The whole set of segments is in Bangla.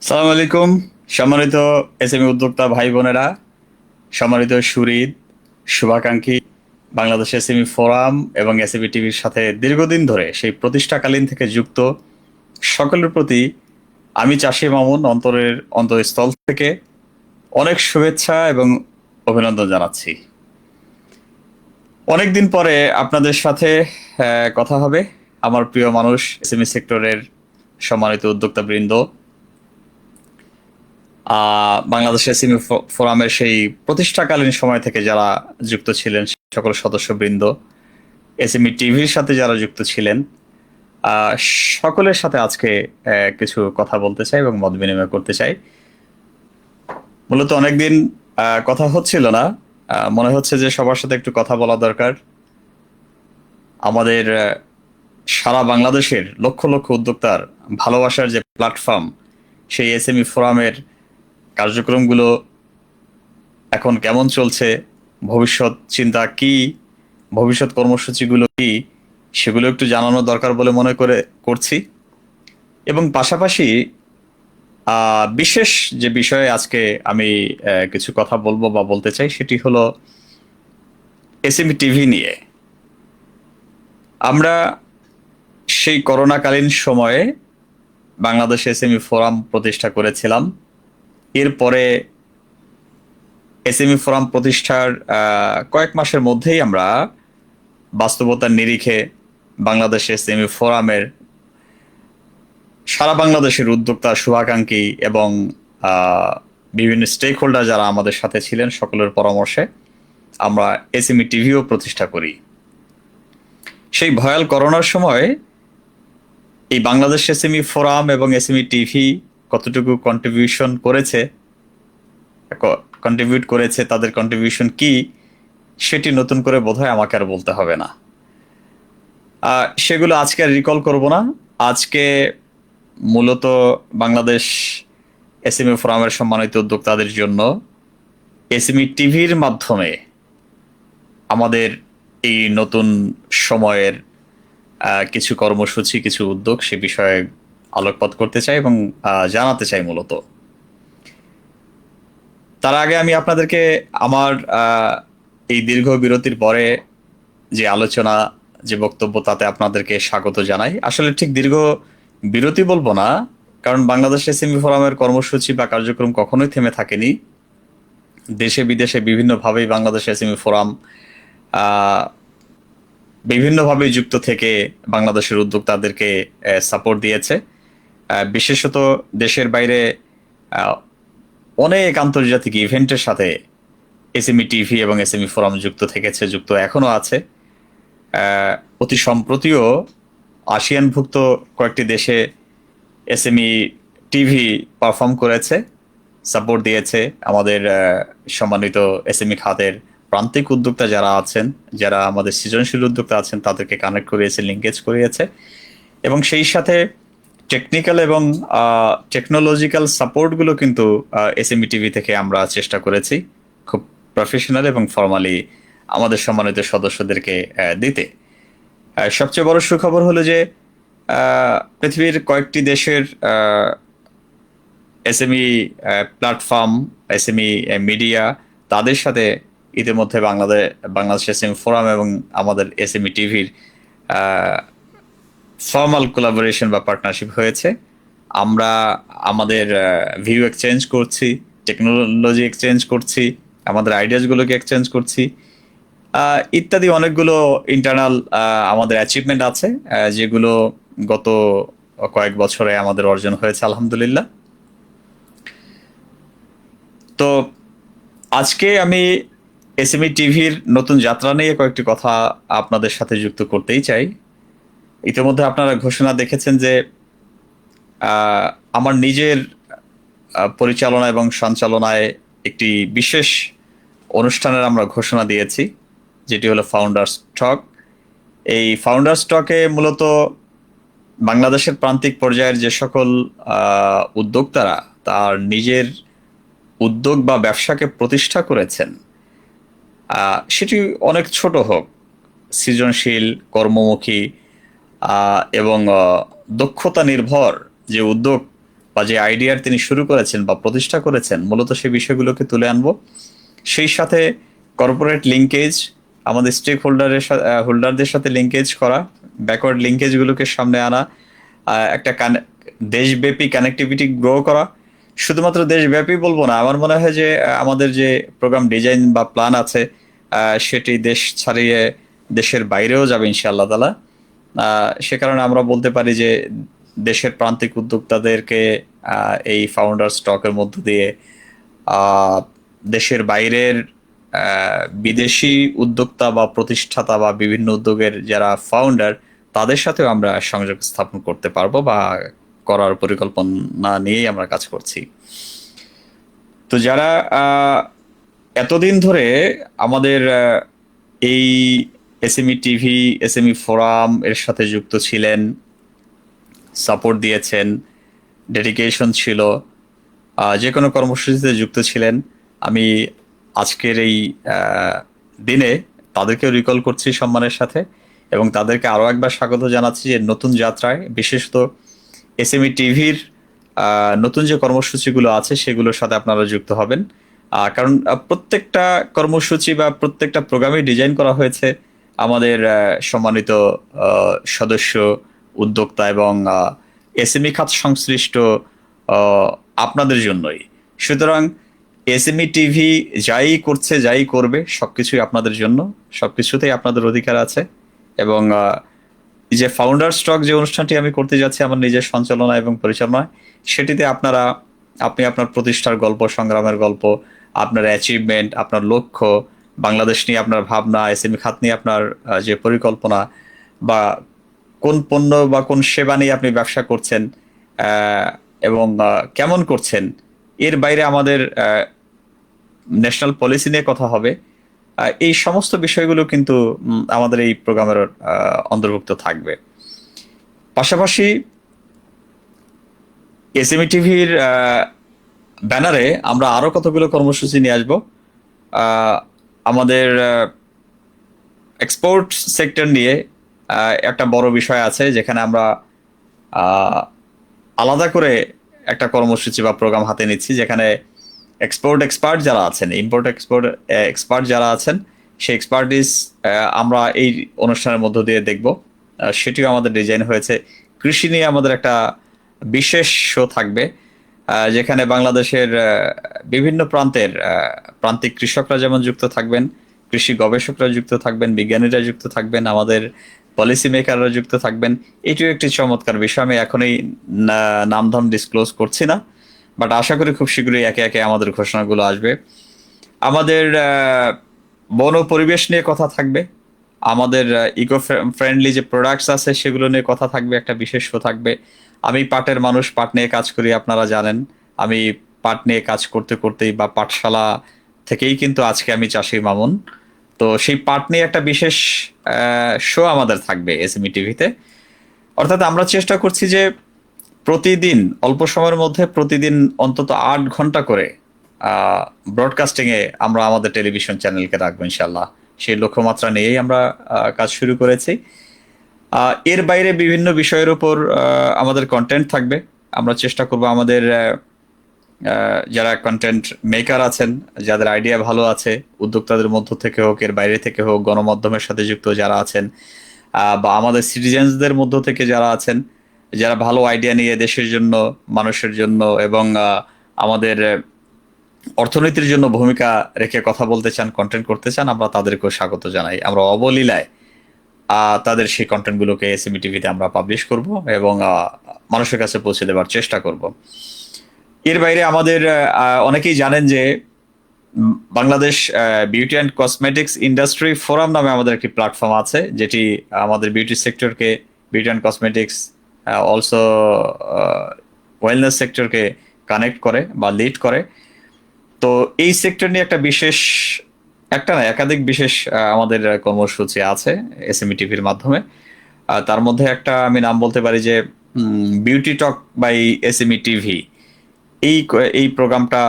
সালাম আলাইকুম। সম্মানিত এসএমই উদ্যোক্তা ভাই বোনেরা, সম্মানিত সুহৃদ, শুভাকাঙ্ক্ষী, বাংলাদেশ এসএমই ফোরাম এবং এসএমই টিভির সাথে দীর্ঘদিন ধরে সেই প্রতিষ্ঠাকালীন থেকে যুক্ত সকলের প্রতি আমি চাষী মামুন অন্তরের অন্তঃস্থল থেকে অনেক শুভেচ্ছা এবং অভিনন্দন জানাচ্ছি। অনেকদিন পরে আপনাদের সাথে কথা হবে। আমার প্রিয় মানুষ, এসএমই সেক্টরের সম্মানিত উদ্যোক্তাবৃন্দ, বাংলাদেশ এসএমই ফোরামের সেই প্রতিষ্ঠাকালীন সময় থেকে যারা যুক্ত ছিলেন সকল সদস্যবৃন্দ, এসএমই টিভির সাথে যারা যুক্ত ছিলেন, আহ, সকলের সাথে আজকে কিছু কথা বলতে চাই এবং মত বিনিময় করতে চাই। মূলত অনেকদিন কথা হচ্ছিল না। মনে হচ্ছে যে সবার সাথে একটু কথা বলা দরকার। আমাদের সারা বাংলাদেশের লক্ষ লক্ষ উদ্যোক্তার ভালোবাসার যে প্ল্যাটফর্ম, সেই এসএমই ফোরামের কার্যক্রমগুলো এখন কেমন চলছে, ভবিষ্যৎ চিন্তা কি, ভবিষ্যৎ কর্মসূচিগুলো কি, সেগুলো একটু জানানো দরকার বলে মনে করছি। এবং পাশাপাশি বিশেষ যে বিষয়ে আজকে আমি কিছু কথা বলবো বা বলতে চাই, সেটি হলো এসএমই টিভি নিয়ে। আমরা সেই করোনাকালীন সময়ে বাংলাদেশ এসএমই ফোরাম প্রতিষ্ঠা করেছিলাম। এরপরে এসএমই ফোরাম প্রতিষ্ঠার কয়েক মাসের মধ্যেই আমরা বাস্তবতার নিরিখে বাংলাদেশ এসএমই ফোরামের সারা বাংলাদেশের উদ্যোক্তা, শুভাকাঙ্ক্ষী এবং বিভিন্ন স্টেক হোল্ডার যারা আমাদের সাথে ছিলেন, সকলের পরামর্শে আমরা এসএমই টিভিও প্রতিষ্ঠা করি। সেই ভয়াল করোনার সময় এই বাংলাদেশ এসএমই ফোরাম এবং এসএমই টিভি কতটুকু কন্ট্রিবিউট করেছে, তাদের কন্ট্রিবিউশন কি, সেটি নতুন করে বোধহয় আমাকে আর বলতে হবে না। সেগুলো আজকে আর রিকল করব না। আজকে মূলত বাংলাদেশ এসএমই ফোরামের সম্মানিত উদ্যোক্তাদের জন্য এসএমই টিভির মাধ্যমে আমাদের এই নতুন সময়ের কিছু কর্মসূচি, কিছু উদ্যোগ, সে বিষয়ে আলোকপাত করতে চাই এবং জানাতে চাই। মূলত তার আগে আমি আপনাদেরকে আমার এই দীর্ঘ বিরতির পরে যে আলোচনা, যে বক্তব্য, তাতে আপনাদেরকে স্বাগত জানাই। আসলে ঠিক দীর্ঘ বিরতি বলবো না, কারণ বাংলাদেশ এসএমই ফোরামের কর্মসূচি বা কার্যক্রম কখনোই থেমে থাকেনি। দেশে বিদেশে বিভিন্নভাবেই বাংলাদেশ এসএমই ফোরাম বিভিন্নভাবে যুক্ত থেকে বাংলাদেশের উদ্যোক্তাদেরকে সাপোর্ট দিয়েছে। বিশেষত দেশের বাইরে অনেক আন্তর্জাতিক ইভেন্টের সাথে এসএমই টিভি এবং এসএমই ফোরাম যুক্ত থেকেছে, যুক্ত এখনো আছে। অতি সম্প্রতিও আসিয়ানভুক্ত কয়েকটি দেশে এসএমই টিভি পারফর্ম করেছে, সাপোর্ট দিয়েছে। আমাদের সম্মানিত এসএমই খাতের প্রান্তিক উদ্যোক্তা যারা আছেন, যারা আমাদের সৃজনশীল উদ্যোক্তা আছেন, তাদেরকে কানেক্ট করিয়েছে, লিঙ্কেজ করিয়েছে। এবং সেই সাথে টেকনিক্যাল এবং টেকনোলজিক্যাল সাপোর্টগুলো কিন্তু এসএমই টিভি থেকে আমরা চেষ্টা করেছি খুব প্রফেশনাল এবং ফর্মালি আমাদের সম্মানিত সদস্যদেরকে দিতে। সবচেয়ে বড় সুখবর হলো যে পৃথিবীর কয়েকটি দেশের এসএমই প্ল্যাটফর্ম, এসএমই মিডিয়া, তাদের সাথে ইতিমধ্যে বাংলাদেশ এসএমই ফোরাম এবং আমাদের এসএমই টিভির ফর্মাল কোলাবোরেশন বা পার্টনারশিপ হয়েছে। আমরা আমাদের ভিউ এক্সচেঞ্জ করছি, টেকনোলজি এক্সচেঞ্জ করছি, আমাদের আইডিয়াসগুলোকে এক্সচেঞ্জ করছি, ইত্যাদি অনেকগুলো ইন্টারনাল আমাদের অ্যাচিভমেন্ট আছে, যেগুলো গত কয়েক বছরে আমাদের অর্জন হয়েছে, আলহামদুলিল্লাহ। তো আজকে আমি এসএমই টিভির নতুন যাত্রা নিয়ে কয়েকটি কথা আপনাদের সাথে যুক্ত করতেই চাই। ইতিমধ্যে আপনারা ঘোষণা দেখেছেন যে আমার নিজের পরিচালনা এবং সঞ্চালনায় একটি বিশেষ অনুষ্ঠানের আমরা ঘোষণা দিয়েছি, যেটি হলো ফাউন্ডার্স টক। এই ফাউন্ডার্স টকে মূলত বাংলাদেশের প্রান্তিক পর্যায়ের যে সকল উদ্যোক্তারা তার নিজের উদ্যোগ বা ব্যবসাকে প্রতিষ্ঠা করেছেন, সেটি অনেক ছোট হোক, সৃজনশীল, কর্মমুখী এবং দক্ষতা নির্ভর যে উদ্যোগ বা যে আইডিয়ার তিনি শুরু করেছেন বা প্রতিষ্ঠা করেছেন, মূলত সেই বিষয়গুলোকে তুলে আনবো। সেই সাথে কর্পোরেট লিঙ্কেজ, আমাদের স্টেক হোল্ডারদের সাথে লিঙ্কেজ করা, ব্যাকওয়ার্ড লিঙ্কেজগুলোকে সামনে আনা, একটা দেশব্যাপী কানেক্টিভিটি গ্রো করা। শুধুমাত্র দেশব্যাপী বলবো না, আমার মনে হয় যে আমাদের যে প্রোগ্রাম ডিজাইন বা প্ল্যান আছে সেটি দেশ ছাড়িয়ে দেশের বাইরেও যাবে ইনশাআল্লাহ তাআলা। সে কারণে আমরা বলতে পারি যে দেশের প্রান্তিক উদ্যোক্তাদেরকে এই ফাউন্ডার স্টকের মধ্য দিয়ে আহ, দেশের বাইরের বিদেশি উদ্যোক্তা বা প্রতিষ্ঠাতা বা বিভিন্ন উদ্যোগের যারা ফাউন্ডার, তাদের সাথেও আমরা সংযোগ স্থাপন করতে পারবো বা করার পরিকল্পনা নিয়েই আমরা কাজ করছি। তো যারা এতদিন ধরে আমাদের এই এসএমই টিভি, এসএমই ফোরাম এর সাথে যুক্ত ছিলেন, সাপোর্ট দিয়েছেন, ডেডিকেশন ছিল, যে কোনো কর্মসূচিতে যুক্ত ছিলেন, আমি আজকের এই দিনে তাদেরকেও রিকল করছি সম্মানের সাথে, এবং তাদেরকে আরও একবার স্বাগত জানাচ্ছি যে নতুন যাত্রায়, বিশেষত এসএমই টিভির নতুন যে কর্মসূচিগুলো আছে সেগুলোর সাথে আপনারা যুক্ত হবেন। কারণ প্রত্যেকটা কর্মসূচি বা প্রত্যেকটা প্রোগ্রামই ডিজাইন করা হয়েছে আমাদের সম্মানিত সদস্য, উদ্যোক্তা এবং এসএমই খাত সংশ্লিষ্ট আপনাদের জন্যই। সুতরাং এসএমই টিভি যাই করছে, যাই করবে, সবকিছুই আপনাদের জন্য, সবকিছুতেই আপনাদের অধিকার আছে। এবং এই যে ফাউন্ডার স্টক যে অনুষ্ঠানটি আমি করতে যাচ্ছি আমার নিজের সঞ্চালনা এবং পরিচালনায়, সেটিতে আপনি আপনার প্রতিষ্ঠার গল্প, সংগ্রামের গল্প, আপনার অ্যাচিভমেন্ট, আপনার লক্ষ্য, বাংলাদেশ নিয়ে আপনার ভাবনা, এসএমই খাত নিয়ে আপনার যে পরিকল্পনা, বা কোন পণ্য বা কোন সেবা নিয়ে আপনি ব্যবসা করছেন এবং কেমন করছেন, এর বাইরে আমাদের ন্যাশনাল পলিসি নিয়ে কথা হবে। এই সমস্ত বিষয়গুলো কিন্তু আমাদের এই প্রোগ্রামের অন্তর্ভুক্ত থাকবে। পাশাপাশি এসএমই টিভির ব্যানারে আমরা আরো কতগুলো কর্মসূচি নিয়ে আসবো। আমাদের এক্সপোর্ট সেক্টর নিয়ে একটা বড় বিষয় আছে, যেখানে আমরা আলাদা করে একটা কর্মসূচি বা প্রোগ্রাম হাতে নিচ্ছি, যেখানে এক্সপোর্ট এক্সপার্ট যারা আছেন, ইম্পোর্ট এক্সপোর্ট এক্সপার্ট যারা আছেন, সেই এক্সপার্টিস আমরা এই অনুষ্ঠানের মধ্য দিয়ে দেখব। সেটিও আমাদের ডিজাইন হয়েছে। কৃষি নিয়ে আমাদের একটা বিশেষ শো থাকবে, যেখানে বাংলাদেশের বিভিন্ন প্রান্তের প্রান্তিক কৃষকরা যেমন যুক্ত থাকবেন, কৃষি গবেষকরা যুক্ত থাকবেন, বিজ্ঞানীরা যুক্ত থাকবেন, আমাদের পলিসি মেকাররা যুক্ত থাকবেন। এটিও একটি চমৎকার বিষয়। আমি এখনই নামধাম ডিসক্লোজ করছি না, বাট আশা করি খুব শীঘ্রই একে একে আমাদের ঘোষণাগুলো আসবে। আমাদের বন ও পরিবেশ নিয়ে কথা থাকবে, আমাদের ইকো ফ্রেন্ডলি যে প্রোডাক্টস আছে সেগুলো নিয়ে কথা থাকবে, একটা বিশেষ শো থাকবে। আমি পাটের মানুষ, পাট নিয়ে কাজ করি, আপনারা জানেন। আমি পাট নিয়ে কাজ করতে করতেই বা পাঠশালা থেকেই কিন্তু আজকে আমি চাষি মামুন। তো সেই পাট নিয়ে একটা বিশেষ শো আমাদের থাকবে এসএমই টিভিতে। অর্থাৎ আমরা চেষ্টা করছি যে প্রতিদিন অল্প সময়ের মধ্যে প্রতিদিন অন্তত 8 ঘন্টা করে ব্রডকাস্টিং এ আমরা আমাদের টেলিভিশন চ্যানেলকে রাখবো ইনশাল্লাহ। সেই লক্ষ্যমাত্রা নিয়েই আমরা কাজ শুরু করেছি। এর বাইরে বিভিন্ন বিষয়ের উপর আমাদের কন্টেন্ট থাকবে। আমরা চেষ্টা করব আমাদের যারা কন্টেন্ট মেকার আছেন, যাদের আইডিয়া ভালো আছে, উদ্যোক্তাদের মধ্য থেকে হোক, এর বাইরে থেকে হোক, গণমাধ্যমের সাথে যুক্ত যারা আছেন, বা আমাদের সিটিজেন্সদের মধ্য থেকে যারা আছেন, যারা ভালো আইডিয়া নিয়ে দেশের জন্য, মানুষের জন্য এবং আমাদের অর্থনীতির জন্য ভূমিকা রেখে কথা বলতে চান, কন্টেন্ট করতে চান, আমরা তাদেরকেও স্বাগত জানাই। আমরা অবলীলায় তাদের সেই কন্টেন্টগুলোকে এসএমই টিভিতে আমরা পাবলিশ করব এবং মানুষের কাছে পৌঁছে দেওয়ার চেষ্টা করব। এর বাইরে আমাদের অনেকেই জানেন যে Bangladesh beauty and cosmetics industry forum নামে আমাদের একটি প্ল্যাটফর্ম আছে, যেটি আমাদের বিউটি সেক্টরকে, beauty and cosmetics also wellness সেক্টরকে কানেক্ট করে বা লিড করে। তো এই সেক্টর নিয়ে একটা বিশেষ, একটা না একাধিক বিশেষ আমাদের কর্মসূচি আছে এসএমই টিভির মাধ্যমে। তার মধ্যে একটা আমি নাম বলতে পারি যে beauty talk by SME TV. এই প্রোগ্রামটা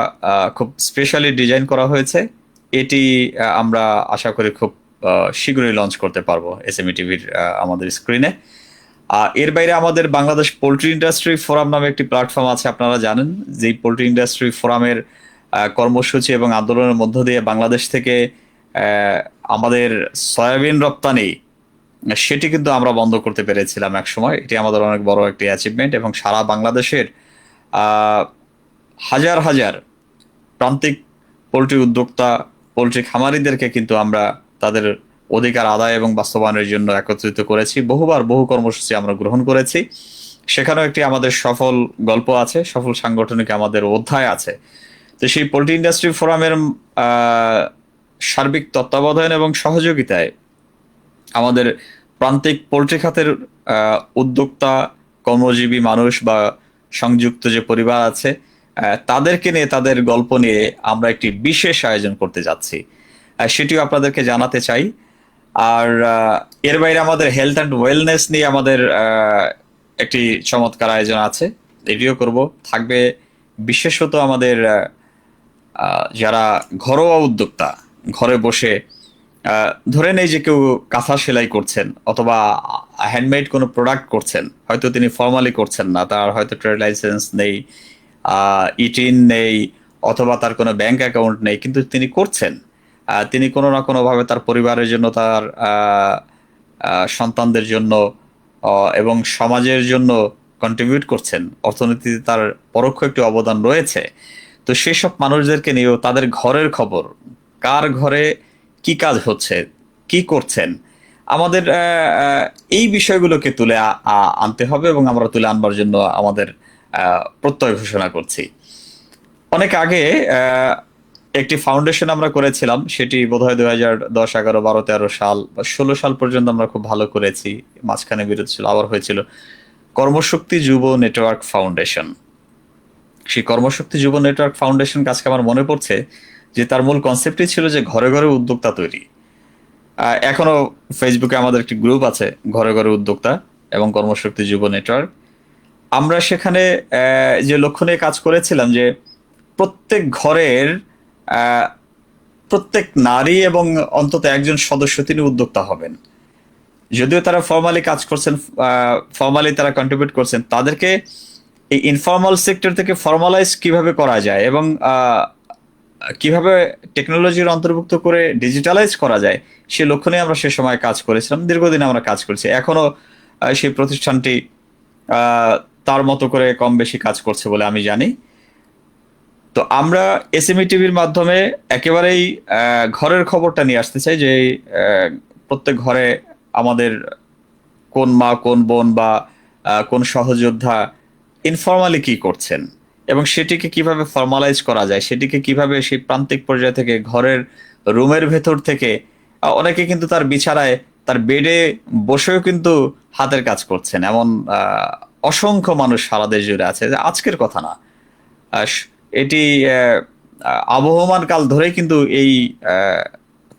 খুব স্পেশালি ডিজাইন করা হয়েছে। এটি আমরা আশা করি খুব শীঘ্রই লঞ্চ করতে পারবো এসএমই টিভির আমাদের স্ক্রিনে। এর বাইরে আমাদের বাংলাদেশ পোল্ট্রি ইন্ডাস্ট্রি ফোরাম নামে একটি প্ল্যাটফর্ম আছে, আপনারা জানেন যে পোল্ট্রি ইন্ডাস্ট্রি ফোরামের কর্মসূচি এবং আন্দোলনের মধ্য দিয়ে বাংলাদেশ থেকে আমাদের সয়াবিন রপ্তানি সেটি কিন্তু আমরা বন্ধ করতে পেরেছিলাম এক সময়। এটি আমাদের অনেক বড় একটি অ্যাচিভমেন্ট, এবং সারা বাংলাদেশের আহ, হাজার হাজার প্রান্তিক পোল্ট্রি উদ্যোক্তা, পোল্ট্রি খামারিদেরকে কিন্তু আমরা তাদের অধিকার আদায় এবং বাস্তবায়নের জন্য একত্রিত করেছি। বহুবার বহু কর্মসূচি আমরা গ্রহণ করেছি, সেখানেও একটি আমাদের সফল গল্প আছে, সফল সাংগঠনিক আমাদের অধ্যায় আছে। তো সেই পোল্ট্রি ইন্ডাস্ট্রি ফোরামের সার্বিক তত্ত্বাবধান এবং সহযোগিতায় আমাদের প্রান্তিক পোল্ট্রি খাতের উদ্যোক্তা, কর্মজীবী মানুষ বা সংযুক্ত যে পরিবার আছে, তাদেরকে নিয়ে, তাদের গল্প নিয়ে আমরা একটি বিশেষ আয়োজন করতে যাচ্ছি, সেটিও আপনাদেরকে জানাতে চাই। আর এর বাইরে আমাদের হেলথ অ্যান্ড ওয়েলনেস নিয়ে আমাদের একটি চমৎকার আয়োজন আছে, এটিও করব। থাকবে বিশেষত আমাদের যারা ঘরোয়া উদ্যোক্তা, ঘরে বসে ধরেন এই যে কেউ কাঁথা সেলাই করছেন অথবা হ্যান্ডমেড কোনো প্রোডাক্ট করছেন, হয়তো তিনি ফর্মালি করছেন না, তার হয়তো ট্রেড লাইসেন্স নেই, ইটিন নেই, অথবা তার কোনো ব্যাংক অ্যাকাউন্ট নেই, কিন্তু তিনি করছেন। তিনি কোনো না কোনোভাবে তার পরিবারের জন্য, তার সন্তানদের জন্য এবং সমাজের জন্য কন্ট্রিবিউট করছেন, অর্থনীতিতে তার পরোক্ষ একটি অবদান রয়েছে। তো সেসব মানুষদেরকে নিয়েও তাদের ঘরের খবর, কার ঘরে কি কাজ হচ্ছে, কি করছেন, আমাদের এই বিষয়গুলোকে তুলে আনতে হবে, এবং আমরা তুলে আনবার জন্য আমাদের প্রত্যয় ঘোষণা করছি। অনেক আগে একটি ফাউন্ডেশন আমরা করেছিলাম, সেটি বোধহয় 2010, 11, 12, 13 সাল বা 16 সাল পর্যন্ত আমরা খুব ভালো করেছি, মাঝখানে বিরতি ছিল, আবার হয়েছিল কর্মশক্তি যুব নেটওয়ার্ক ফাউন্ডেশন। সেই কর্মশক্তি যুব নেটওয়ার্ক ফাউন্ডেশন কাজকে আমার মনে পড়ছে যে তার মূল কনসেপ্টই ছিল যে ঘরে ঘরে উদ্যোক্তা তৈরি। এখনো ফেসবুকে আমাদের একটি গ্রুপ আছে, ঘরে ঘরে উদ্যোক্তা এবং কর্মশক্তি যুব নেটওয়ার্ক। আমরা সেখানে যে লক্ষ্য নিয়ে কাজ করেছিলাম যে প্রত্যেক ঘরের প্রত্যেক নারী এবং অন্তত একজন সদস্য তিনি উদ্যোক্তা হবেন। যদিও তারা ফর্মালি কাজ করছেন, ফর্মালি তারা কন্ট্রিবিউট করছেন, তাদেরকে এই ইনফর্মাল সেক্টর থেকে ফর্মালাইজ কিভাবে করা যায় এবং কিভাবে টেকনোলজির অন্তর্ভুক্ত করে ডিজিটালাইজ করা যায়, সে লক্ষ্য নিয়ে আমরা সে সময় কাজ করেছিলাম। দীর্ঘদিন আমরা কাজ করছি, এখনো সেই প্রতিষ্ঠানটি তার মতো করে কম বেশি কাজ করছে বলে আমি জানি। তো আমরা এসএমই টিভির মাধ্যমে একেবারেই ঘরের খবরটা নিয়ে আসতে চাই যে প্রত্যেক ঘরে আমাদের কোন মা, কোন বোন বা কোন সহযোদ্ধা ইনফর্মালি কি করছেন, এবং সেটিকে কিভাবে ফর্মালাইজ করা যায়, সেটিকে কিভাবে সেই প্রান্তিক পর্যায় থেকে, ঘরের রুমের ভেতর থেকে, অনেকে কিন্তু তার বিছানায়, তার বেডে বসেও কিন্তু হাতের কাজ করছেন। এমন অসংখ্য মানুষ সারা দেশ জুড়ে আছে, আজকের কথা না, এটি আবহমান কাল ধরেই কিন্তু এই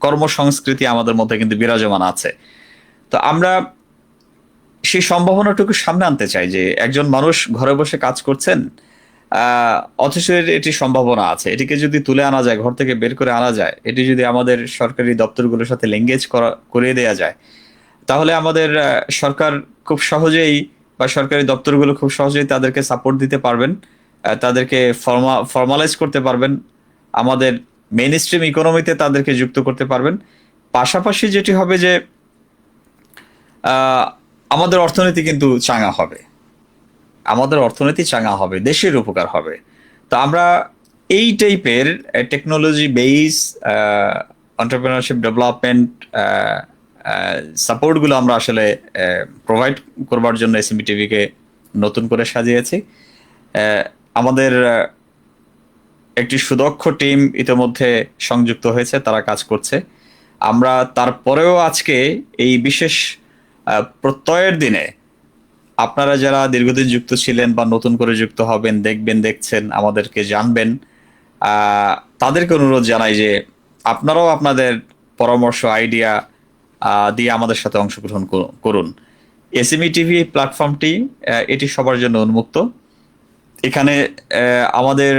কর্মসংস্কৃতি আমাদের মধ্যে কিন্তু বিরাজমান আছে। তো আমরা সেই সম্ভাবনাটুকু সামনে আনতে চাই যে একজন মানুষ ঘরে বসে কাজ করছেন, অথচ এটি সম্ভাবনা আছে, এটিকে যদি তুলে আনা যায়, ঘর থেকে বের করে আনা যায়, এটি যদি আমাদের সরকারি দপ্তরগুলোর সাথে লিঙ্গেজ করিয়ে দেওয়া যায়, তাহলে আমাদের সরকার খুব সহজেই বা সরকারি দপ্তরগুলো খুব সহজেই তাদেরকে সাপোর্ট দিতে পারবেন, তাদেরকে ফর্মালাইজ করতে পারবেন, আমাদের মেইন স্ট্রিম ইকোনমিতে তাদেরকে যুক্ত করতে পারবেন। পাশাপাশি যেটি হবে যে আমাদের অর্থনীতি কিন্তু চাঙ্গা হবে, আমাদের অর্থনীতি চাঙ্গা হবে, দেশের উপকার হবে। তো আমরা এই টাইপের টেকনোলজি বেস এন্টারপ্রেনারশিপ ডেভেলপমেন্ট সাপোর্টগুলো আমরা আসলে প্রোভাইড করবার জন্য এসএমই টিভিকে নতুন করে সাজিয়েছি। আমাদের একটি সুদক্ষ টিম ইতিমধ্যে সংযুক্ত হয়েছে, তারা কাজ করছে। আমরা তারপরেও আজকে এই বিশেষ প্রত্যয়ের দিনে আপনারা যারা দীর্ঘদিন যুক্ত ছিলেন বা নতুন করে যুক্ত হবেন, দেখবেন, দেখছেন, আমাদেরকে জানবেন, তাদেরকে অনুরোধ জানাই যে আপনারাও আপনাদের পরামর্শ, আইডিয়া দিয়ে আমাদের সাথে অংশগ্রহণ করুন। এসএমই টিভি প্ল্যাটফর্মটি এটি সবার জন্য উন্মুক্ত। এখানে আমাদের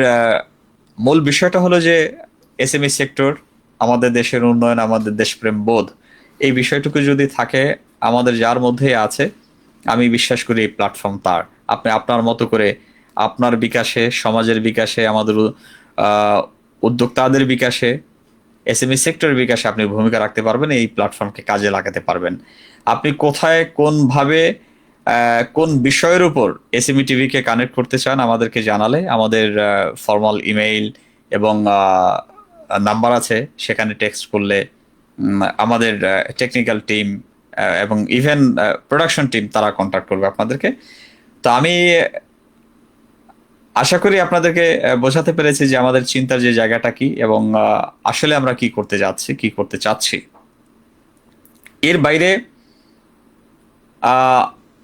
মূল বিষয়টা হলো যে এসএমই সেক্টর, আমাদের দেশের উন্নয়ন, আমাদের দেশপ্রেম বোধ, এই বিষয়টুকু যদি থাকে আমাদের যার মধ্যেই আছে, আমি বিশ্বাস করি এই প্ল্যাটফর্ম তার। আপনি আপনার মতো করে আপনার বিকাশে, সমাজের বিকাশে, আমাদের আহ, উদ্যোক্তাদের বিকাশে, এসএমই সেক্টরের বিকাশে আপনি ভূমিকা রাখতে পারবেন, এই প্ল্যাটফর্মকে কাজে লাগাতে পারবেন। আপনি কোথায়, কোনভাবে, কোন বিষয়ের উপর এসএমই টিভিকে কানেক্ট করতে চান আমাদেরকে জানালে আমাদের ফর্মাল ইমেইল এবং নাম্বার আছে, সেখানে টেক্সট করলে আমাদের টেকনিক্যাল টিম এবং ইভেন প্রোডাকশন টিম তারা কন্ট্যাক্ট করবে আপনাদেরকে। তো আমি আশা করি আপনাদেরকে বোঝাতে পেরেছি যে আমাদের চিন্তার যে জায়গাটা কি এবং আসলে আমরা কি করতে যাচ্ছি, কি করতে চাচ্ছি। এর বাইরে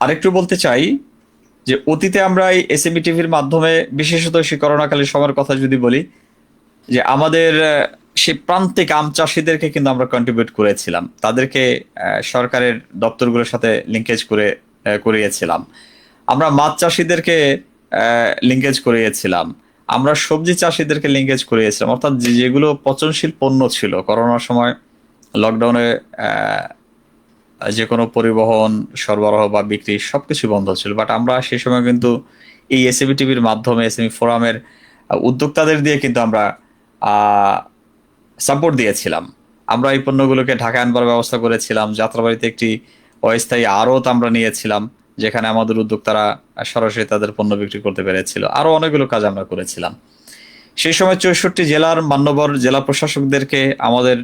আরেকটু বলতে চাই যে অতীতে আমরা এই এসএমই টিভির মাধ্যমে, বিশেষত সেই করোনাকালীন সময়ের কথা যদি বলি, যে আমাদের সেই প্রান্তিক আম চাষিদেরকে কিন্তু আমরা কন্ট্রিবিউট করেছিলাম, তাদেরকে সরকারের দপ্তরগুলোর সাথে লিঙ্কেজ করিয়েছিলাম। আমরা মাছ চাষিদেরকে লিঙ্কেজ করিয়েছিলাম, আমরা সবজি চাষিদেরকে লিঙ্কেজ করিয়েছিলাম, অর্থাৎ যেগুলো পচনশীল পণ্য ছিল করোনার সময়, লকডাউনে যে কোনো পরিবহন, সরবরাহ বা বিক্রি সবকিছু বন্ধ ছিল, বাট আমরা সেই সময় কিন্তু এই এসএমই টিভির মাধ্যমে, এসএমই ফোরামের উদ্যোক্তাদের দিয়ে কিন্তু আমরা সাপোর্ট দিয়েছিলাম। আমরা এই পণ্যগুলোকে ঢাকায় আনবার ব্যবস্থা করেছিলাম। যাত্রাবাড়িতে একটি অস্থায়ী আড়ত আমরা নিয়েছিলাম, যেখানে আমাদের উদ্যোক্তারা সরাসরি তাদের পণ্য বিক্রি করতে পেরেছিল। আরো অনেকগুলো কাজ আমরা করেছিলাম। সেই সময় 64 জেলার মান্যবর জেলা প্রশাসকদেরকে আমাদের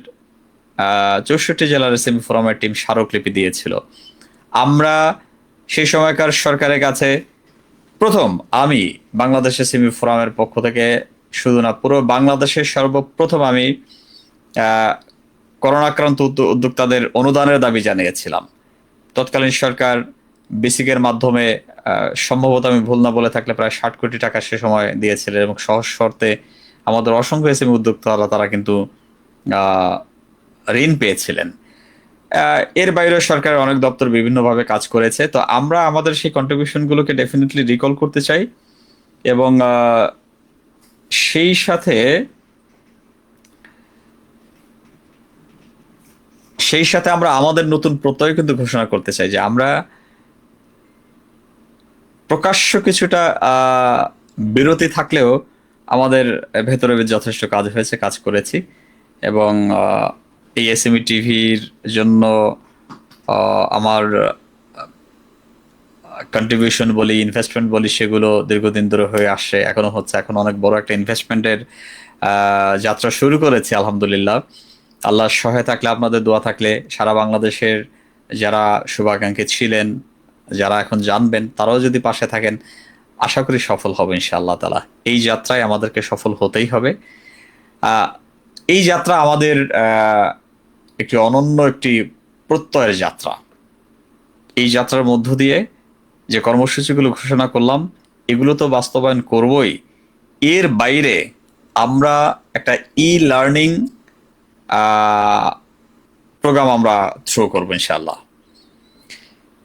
64 জেলার এসএমই ফোরামের টিম স্মারকলিপি দিয়েছিল। আমরা সেই সময়কার সরকারের কাছে প্রথম, আমি বাংলাদেশ এসএমই ফোরামের পক্ষ থেকে শুধু না, পুরো বাংলাদেশের সর্বপ্রথম আমি করোনাক্রান্ত উদ্যোক্তাদের অনুদানের দাবি জানিয়েছিলাম। তৎকালীন সরকার বেসিকের মাধ্যমে সম্ভবত, আমি ভুল না বলে থাকলে, প্রায় 60 কোটি টাকা সে সময় দিয়েছিলেন এবং সহজ শর্তে আমাদের অসংখ্য এসএমই উদ্যোক্তারা তারা কিন্তু ঋণ পেয়েছিলেন। এর বাইরেও সরকারের অনেক দপ্তর বিভিন্নভাবে কাজ করেছে। তো আমরা আমাদের সেই কন্ট্রিবিউশনগুলোকে ডেফিনেটলি রিকল করতে চাই এবং সেই সাথে আমরা আমাদের নতুন প্রত্যয় কিন্তু ঘোষণা করতে চাই যে আমরা প্রকাশ্য কিছুটা বিরতি থাকলেও আমাদের ভেতরে যথেষ্ট কাজ হয়েছে, কাজ করেছি এবং এই এসএমই টিভির জন্য আমার কন্ট্রিবিউশন বলি, ইনভেস্টমেন্ট বলি, সেগুলো দীর্ঘদিন ধরে হয়ে আসছে, এখনো হচ্ছে। এখন অনেক বড় একটা ইনভেস্টমেন্টের যাত্রা শুরু করেছি আলহামদুলিল্লাহ। আল্লাহর সহায় থাকলে, আপনাদের দোয়া থাকলে, সারা বাংলাদেশের যারা শুভাকাঙ্ক্ষী ছিলেন, যারা এখন জানবেন, তারাও যদি পাশে থাকেন, আশা করি সফল হবে ইনশাআল্লাহ তাআলা। এই যাত্রায় আমাদেরকে সফল হতেই হবে। এই যাত্রা আমাদের একটি অনন্য একটি প্রত্যয়ের যাত্রা। এই যাত্রার মধ্য দিয়ে যে কর্মসূচিগুলো ঘোষণা করলাম, এগুলো তো বাস্তবায়ন করবই। এর বাইরে আমরা একটা লার্নিং প্রোগ্রাম আমরা থ্রো করবো ইনশাআল্লাহ।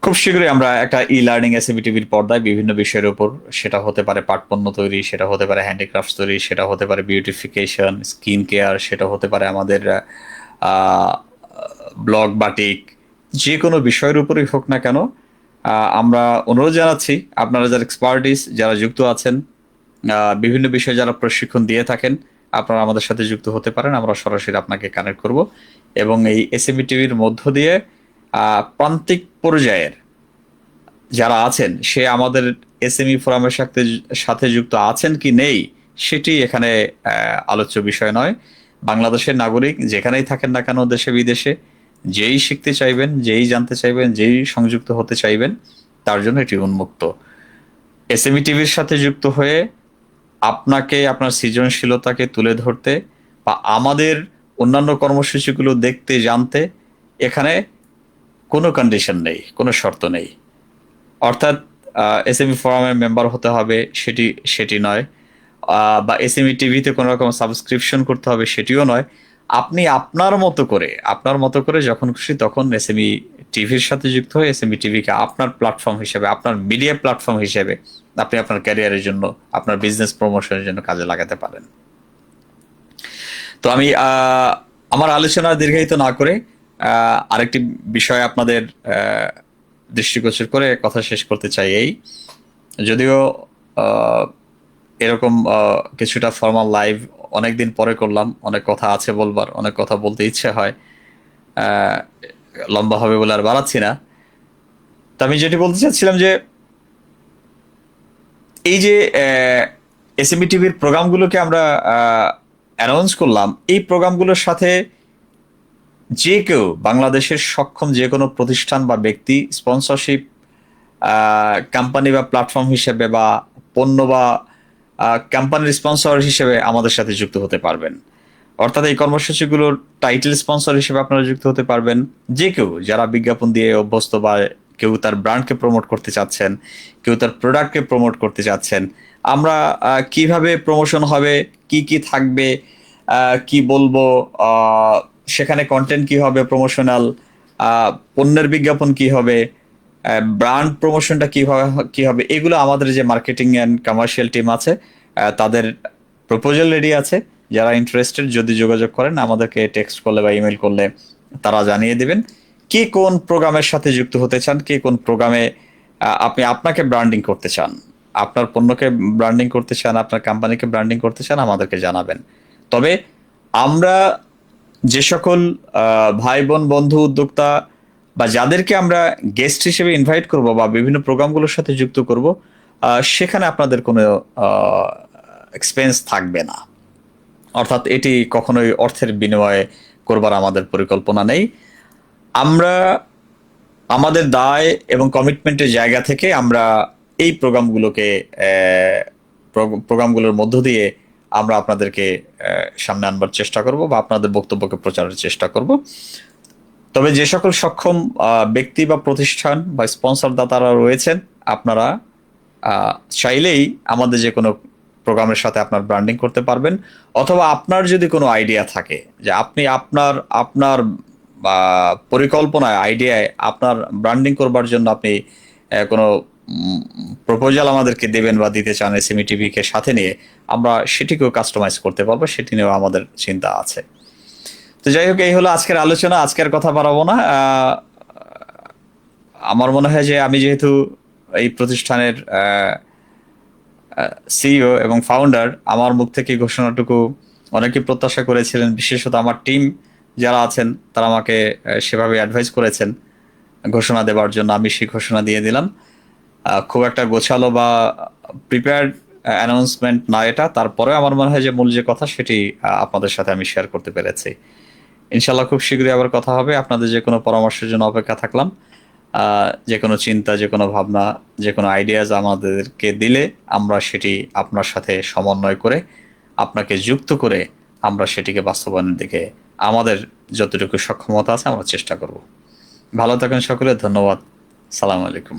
খুব শীঘ্রই আমরা একটা লার্নিং এসএমই টিভির পর্দায় বিভিন্ন বিষয়ের উপর, সেটা হতে পারে পাট পণ্য তৈরি, সেটা হতে পারে হ্যান্ডিক্রাফট তৈরি, সেটা হতে পারে বিউটিফিকেশন, স্কিন কেয়ার, সেটা হতে পারে আমাদের ব্লগ, বাটিক, যে কোনো বিষয়ের উপরই হোক না কেন, আমরা অনুরোধ জানাচ্ছি আপনারা যারা এক্সপার্টিস, যারা যুক্ত আছেন, বিভিন্ন বিষয়ে যারা প্রশিক্ষণ দিয়ে থাকেন, আপনারা আমাদের সাথে যুক্ত হতে পারেন। আমরা সরাসরি আপনাকে কানেক্ট করব এবং এই এসএমই টিভির মধ্য দিয়ে প্রান্তিক পর্যায়ের যারা আছেন, সে আমাদের এসএমই ফোরামের সাথে যুক্ত আছেন কি নেই, সেটি এখানে আলোচ্য বিষয় নয়। বাংলাদেশের নাগরিক যেখানেই থাকেন না কেন, দেশে বিদেশে, যেই শিখতে চাইবেন, যেই জানতে চাইবেন, যেই সংযুক্ত হতে চাইবেন, তার জন্য এটি উন্মুক্ত। এসএমই টিভির সাথে যুক্ত হয়ে আপনাকে আপনার সৃজনশীলতাকে তুলে ধরতে বা আমাদের অন্যান্য কর্মসূচিগুলো দেখতে, জানতে, এখানে কোনো কন্ডিশন নেই, কোনো শর্ত নেই। অর্থাৎ এসএমই ফোরামের মেম্বার হতে হবে সেটি নয়, বা এসএমই টিভিতে কোনো রকম সাবস্ক্রিপশন করতে হবে সেটিও নয়। আপনি আপনার মতো করে যখন খুশি তখন এসএমই টিভির সাথে যুক্ত হয়ে এসএমই টিভিকে আপনার প্ল্যাটফর্ম হিসেবে, আপনার মিডিয়া প্ল্যাটফর্ম হিসেবে আপনি আপনার ক্যারিয়ারের জন্য, আপনার বিজনেস প্রমোশনের জন্য কাজে লাগাতে পারেন। তো আমি আমার আলোচনা দীর্ঘায়িত না করে আরেকটি বিষয় আপনাদের দৃষ্টিগোচর করে কথা শেষ করতে চাই এই, যদিও আহ, এরকম কিছুটা ফর্মাল লাইভ অনেকদিন পরে করলাম, অনেক কথা আছে বলবার, অনেক কথা বলতে ইচ্ছে হয়, আহ, লম্বা হবে বলে আর বাড়াচ্ছি না। তো আমি যেটি বলতে চাচ্ছিলাম যে এই যে এসএমই টিভির প্রোগ্রামগুলোকে আমরা অ্যানাউন্স করলাম, এই প্রোগ্রামগুলোর সাথে যে কেউ বাংলাদেশের সক্ষম যে কোনো প্রতিষ্ঠান বা ব্যক্তি স্পন্সরশিপ কোম্পানি বা প্ল্যাটফর্ম হিসেবে বা পণ্য বা কোম্পানির স্পন্সর হিসেবে আমাদের সাথে যুক্ত হতে পারবেন। অর্থাৎ এই কর্মসূচিগুলোর টাইটেল স্পন্সর হিসেবে আপনারা যুক্ত হতে পারবেন। যে কেউ যারা বিজ্ঞাপন দিয়ে অভ্যস্ত বা কেউ তার ব্র্যান্ডকে প্রমোট করতে চাচ্ছেন, কেউ তার প্রোডাক্টকে প্রমোট করতে চাচ্ছেন, আমরা কিভাবে প্রমোশন হবে, কি কি থাকবে, কি বলবো, সেখানে কন্টেন্ট কি হবে, প্রমোশনাল পণ্যের বিজ্ঞাপন কি হবে, ব্র্যান্ড প্রমোশনটা কি হবে, এগুলো আমাদের যে মার্কেটিং অ্যান্ড কমার্শিয়াল টিম আছে তাদের প্রপোজাল রেডি আছে। যারা ইন্টারেস্টেড যদি যোগাযোগ করেন আমাদেরকে টেক্সট করলে বা ইমেল করলে তারা জানিয়ে দিবেন কে কোন প্রোগ্রামের সাথে যুক্ত হতে চান, কে কোন প্রোগ্রামে আপনি আপনাকে ব্র্যান্ডিং করতে চান, আপনার পণ্যকে ব্র্যান্ডিং করতে চান, আপনার কোম্পানিকে ব্র্যান্ডিং করতে চান, আমাদেরকে জানাবেন। তবে আমরা যে সকল ভাই বোন বন্ধু উদ্যোক্তা বা যাদেরকে আমরা গেস্ট হিসেবে ইনভাইট করব বা বিভিন্ন প্রোগ্রামগুলোর সাথে যুক্ত করব, সেখানে আপনাদের কোনো এক্সপেন্স থাকবে না। অর্থাৎ এটি কখনোই অর্থের বিনিময়ে করবার আমাদের পরিকল্পনা নেই। আমরা আমাদের দায় এবং কমিটমেন্টের জায়গা থেকে আমরা এই প্রোগ্রামগুলোর মধ্য দিয়ে আমরা আপনাদেরকে সামনে আনবার চেষ্টা করব বা আপনাদের বক্তব্যকে প্রচারের চেষ্টা করব। তবে যে সকল সক্ষম ব্যক্তি বা প্রতিষ্ঠান বা স্পন্সর দাতারা রয়েছেন, আপনারা চাইলেই আমাদের যে কোনো প্রোগ্রামের সাথে আপনার ব্র্যান্ডিং করতে পারবেন। অথবা আপনার যদি কোনো আইডিয়া থাকে যে আপনি আপনার আপনার পরিকল্পনায়, আইডিয়ায় আপনার ব্র্যান্ডিং করবার জন্য আপনি কোনো প্রপোজাল আমাদেরকে দেবেন বা দিতে চান এসএমই টিভিকে সাথে নিয়ে, আমরা সেটিকেও কাস্টমাইজ করতে পারবো, সেটি নিয়েও আমাদের চিন্তা আছে। তো যাই হোক, এই হলো আজকের আলোচনা। আজকের কথা বাড়াবো না। আমার মনে হয় যে আমি যেহেতু এই প্রতিষ্ঠানের সিইও এবং ফাউন্ডার, আমার মুখ থেকে ঘোষণাটুকু অনেকে প্রত্যাশা করেছিলেন, বিশেষত আমার টিম যারা আছেন তারা আমাকে সেভাবে অ্যাডভাইস করেছেন ঘোষণা দেওয়ার জন্য। আমি সেই ঘোষণা দিয়ে দিলাম। খুব একটা গোছালো বা প্রিপেয়ার্ড অ্যানাউন্সমেন্ট না এটা, তারপরে আমার মনে হয় যে মূল যে কথা সেটি আপনাদের সাথে আমি শেয়ার করতে পেরেছি। ইনশাল্লাহ খুব শীঘ্রই আবার কথা হবে। আপনাদের যে কোনো পরামর্শের জন্য অপেক্ষা থাকলাম। যে কোনো চিন্তা, যে কোনো ভাবনা, যে কোনো আইডিয়াজ আমাদেরকে দিলে আমরা সেটি আপনার সাথে সমন্বয় করে, আপনাকে যুক্ত করে আমরা সেটিকে বাস্তবায়নের দিকে আমাদের যতটুকু সক্ষমতা আছে আমরা চেষ্টা করব। ভালো থাকেন সকলে। ধন্যবাদ। সালাম আলাইকুম।